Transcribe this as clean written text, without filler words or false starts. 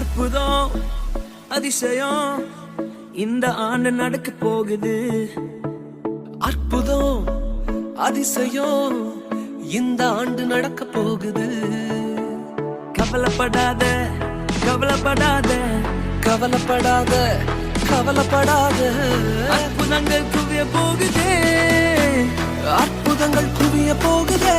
அற்புதம் அதிசயம் இந்த ஆண்டு நடக்க போகுது. அற்புதம் அதிசயம் இந்த ஆண்டு நடக்க போகுது. கவலைப்படாத கவலைப்படாத கவலைப்படாத கவலைப்படாத, அற்புதங்கள் குவிய போகுதே, அற்புதங்கள் குவிய போகுதே.